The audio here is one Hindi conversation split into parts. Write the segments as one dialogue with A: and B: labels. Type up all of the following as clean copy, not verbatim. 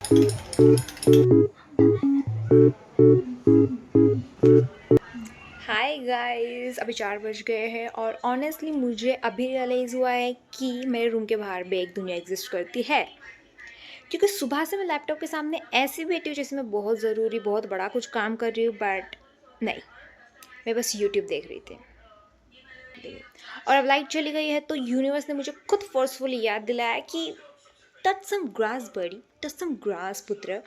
A: हाय गाइस, अभी 4 बज गए हैं और ऑनेस्टली मुझे अभी रियलाइज़ हुआ है कि मेरे रूम के बाहर भी एक दुनिया एग्जिस्ट करती है। क्योंकि सुबह से मैं लैपटॉप के सामने ऐसी बैठी हूँ जैसे मैं बहुत ज़रूरी बहुत बड़ा कुछ काम कर रही हूँ, बट नहीं, मैं बस यूट्यूब देख रही थी। और अब लाइट चली गई है तो यूनिवर्स ने मुझे खुद फोर्सफुली याद दिलाया कि टच सम ग्रास बड़ी, टच सम ग्रास पुत्र।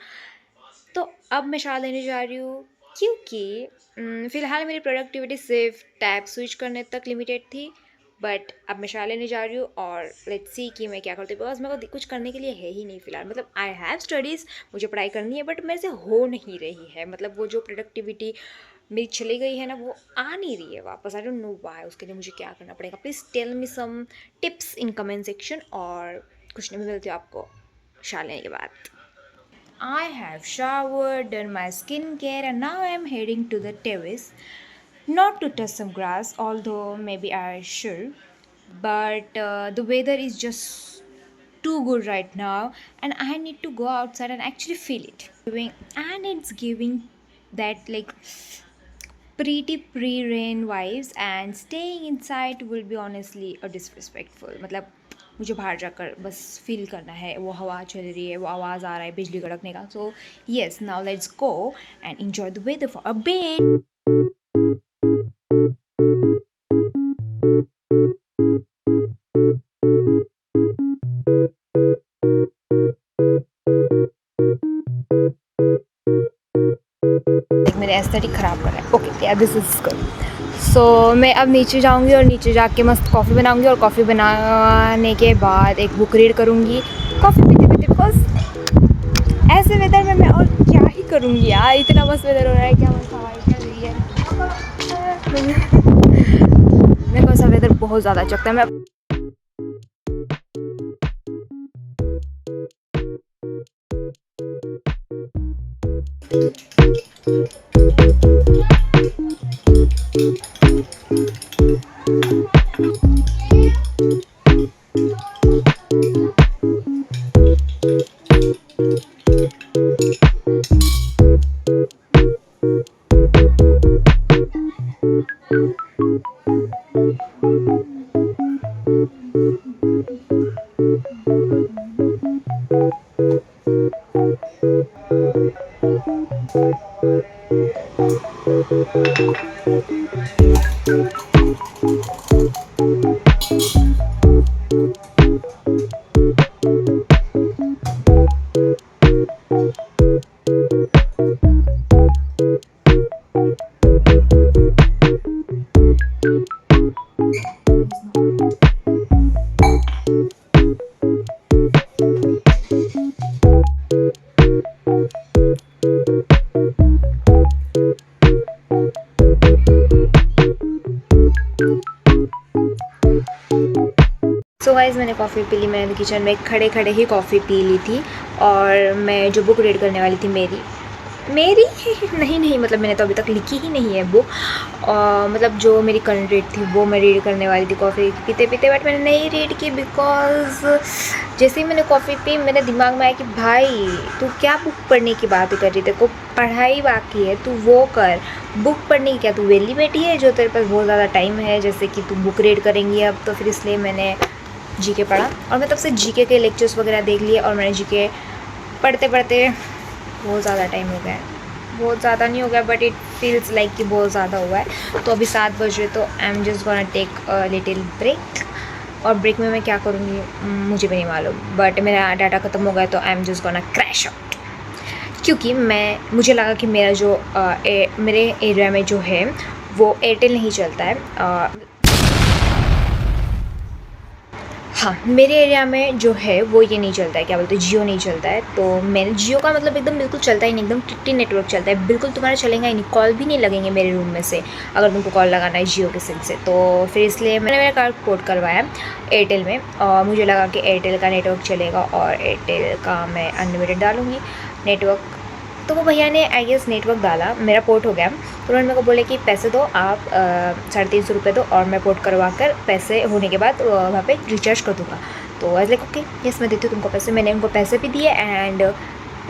A: तो अब मैं शाला लेने जा रही हूँ क्योंकि फ़िलहाल मेरी प्रोडक्टिविटी सिर्फ टैब स्विच करने तक लिमिटेड थी। बट अब मैं शाला लेने जा रही हूँ और लेट्स सी कि मैं क्या करती हूँ, बिकॉज मेरे को कुछ करने के लिए है ही नहीं फ़िलहाल। मतलब आई हैव स्टडीज़, मुझे पढ़ाई करनी है, बट मेरे से हो नहीं रही है। मतलब वो जो प्रोडक्टिविटी मेरी चली गई है ना, वो आ नहीं रही है वापस। I don't know why. उसके लिए मुझे क्या करना पड़ेगा? Please tell me some tips in comment section. और कुछ नहीं, मैं मिलती हूँ आपको शाला लेने के बाद। I have showered, done my skincare, and now I am heading to the terrace. Not to touch some grass, although maybe I should. But the weather is just too good right now, and I need to go outside and actually feel it. And it's giving that like pretty pre-rain vibes, and staying inside will be honestly a disrespectful. मतलब मुझे बाहर जाकर बस फील करना है, वो हवा चल रही है, वो आवाज़ आ रहा है बिजली कड़कने का। So yes, now let's go and enjoy the weather for a bit. मेरे एस्थेटिक ख़राब कर रहा है। ओके या दिस इज़ गुड। सो मैं अब नीचे जाऊंगी और नीचे जाके मस्त कॉफ़ी बनाऊंगी, और कॉफ़ी बनाने के बाद एक बुक रीड करूंगी कॉफ़ी पीते पीते। बिकॉज ऐसे वेदर में मैं और क्या ही करूंगी यार, इतना मस्त वेदर हो रहा है, क्या मस्त हवा चल रही है। मेरे को ऐसा वेदर बहुत ज़्यादा अच्छा लगता है। मैं सो गाइस, मैंने कॉफ़ी पी ली। मैंने किचन में खड़े खड़े ही कॉफ़ी पी ली थी। और मैं जो बुक रीड करने वाली थी, मेरी नहीं, मतलब मैंने तो अभी तक लिखी ही नहीं है बुक। मतलब जो मेरी करंट रीड थी वो मैं रीड करने वाली थी कॉफ़ी पीते पीते, बट मैंने नहीं रीड की। बिकॉज जैसे ही मैंने कॉफ़ी पी, मेरे दिमाग में आया कि भाई तू क्या बुक पढ़ने की बात कर रही, तेरे को पढ़ाई बाकी है, तू वो कर। बुक पढ़ने की क्या, तू वेली बैठी है जो तेरे पास बहुत ज़्यादा टाइम है, जैसे कि तू बुक रीड करेंगी अब। तो फिर इसलिए मैंने जीके पढ़ा, और मैं तब से जीके के लेक्चर्स वगैरह देख लिए। और मैंने जीके पढ़ते पढ़ते बहुत ज़्यादा टाइम हो गया है। बहुत ज़्यादा नहीं हो गया, बट इट फील्स लाइक कि बहुत ज़्यादा हुआ है। तो अभी 7 बज रहे, तो I am just gonna take a little break. और ब्रेक में मैं क्या करूँगी मुझे भी नहीं मालूम, बट मेरा डाटा ख़त्म हो गया तो I am just gonna crash out. क्योंकि मुझे लगा कि मेरा जो मेरे एरिया में जो है वो एयरटेल नहीं चलता है। हाँ, मेरे एरिया में जो है वो ये नहीं चलता है, क्या बोलते हैं, जियो नहीं चलता है। तो मैंने जियो का मतलब एकदम बिल्कुल चलता ही नहीं, एकदम टिट्टी नेटवर्क चलता है, बिल्कुल तुम्हारा चलेगा ही नहीं, कॉल भी नहीं लगेंगे मेरे रूम में से अगर तुमको कॉल लगाना है जियो के सिम से। तो फिर इसलिए मैंने मेरा कार्ड पोर्ट करवाया एयरटेल में, और मुझे लगा कि एयरटेल का नेटवर्क चलेगा और एयरटेल का मैं अनलिमिटेड डालूँगी नेटवर्क। तो वो भैया ने आई गेस नेटवर्क डाला, मेरा पोर्ट हो गया। तो उन्होंने मेरे को बोले कि पैसे दो आप, 350 रुपये दो, और मैं पोर्ट करवा कर पैसे होने के बाद वहाँ पे रिचार्ज कर दूँगा। तो आई लाइक ओके, यस मैं देती हूँ तुमको पैसे। मैंने उनको पैसे भी दिए, एंड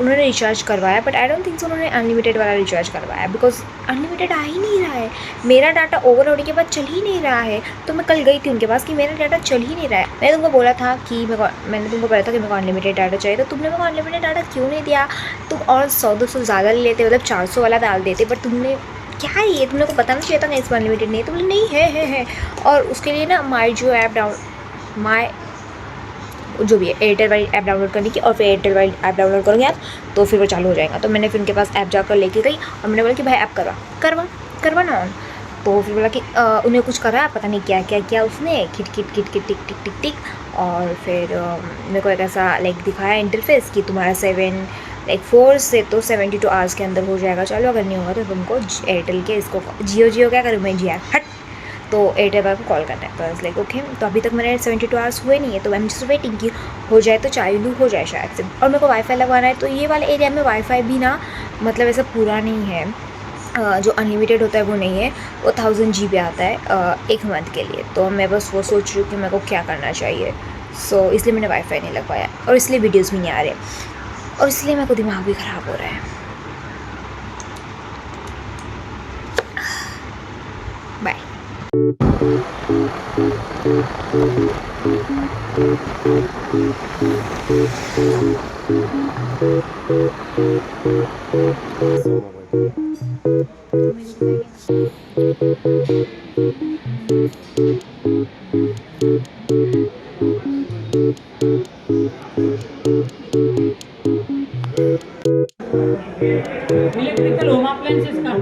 A: उन्होंने रिचार्ज करवाया, but I don't think so उन्होंने अनलिमिटेड वाला रिचार्ज करवाया, बिकॉज अनलिमिटेड आ ही नहीं रहा है। मेरा डाटा ओवर होने के बाद चल ही नहीं रहा है। तो मैं कल गई थी उनके पास कि मेरा डाटा चल ही नहीं रहा है। मैंने तुमको बोला था कि मैंने तुमको बोला था कि मेरे को अनलिमिटेड डाटा चाहिए, तो तुमने मेरे को अनलिमिटेड डाटा क्यों नहीं दिया? तुम और 100-200 ज़्यादा ले लेते, मतलब 400 वाला डाल देते, बट तुमने क्या है ये, तुमने को पता नहीं चाहिए था ना इसमें अनलिमिटेड नहीं है। तो बोले नहीं है। और उसके लिए ना माई जो ऐप माई जो भी है एयरटेल वाली ऐप डाउनलोड करने की, और फिर एयरटेल वाली ऐप डाउनलोड करोगे आप तो फिर वो चालू हो जाएगा। तो मैंने फिर उनके पास ऐप जाकर लेके गई और मैंने बोला कि भाई ऐप करवा ना ऑन। तो फिर बोला कि उन्हें कुछ करा, पता नहीं क्या किया उसने, खिट टिक टिक। और फिर मेरे को एक ऐसा लाइक दिखाया इंटरफेस कि तुम्हारा 4 से तो 72 आवर्स के अंदर हो जाएगा। चलो अगर नहीं होगा तो तुमको एयरटेल के इसको जियो क्या करूँ मैं, जिया हट, तो एयरटेल वाले को कॉल करना है। तो लाइक ओके, तो अभी तक मेरे 72 आवर्स हुए नहीं है, तो आई एम जस्ट वेटिंग कि हो जाए तो चालू हो जाए शायद से। और मेरे को वाईफाई लगवाना है, तो ये वाले एरिया में वाईफाई भी ना मतलब ऐसा पूरा नहीं है, जो अनलिमिटेड होता है वो नहीं है, वो 1000 GB आता है 1 मंथ के लिए। तो मैं बस वो सोच रही हूँ कि मेरे को क्या करना चाहिए। सो इसलिए मैंने वाईफाई नहीं लगवाया, और इसलिए वीडियोज़ भी नहीं आ रहे, और इसलिए मेरे को दिमाग भी ख़राब हो रहा है। बाय।
B: इलेक्ट्रिकल होम अप्लायन्सेस का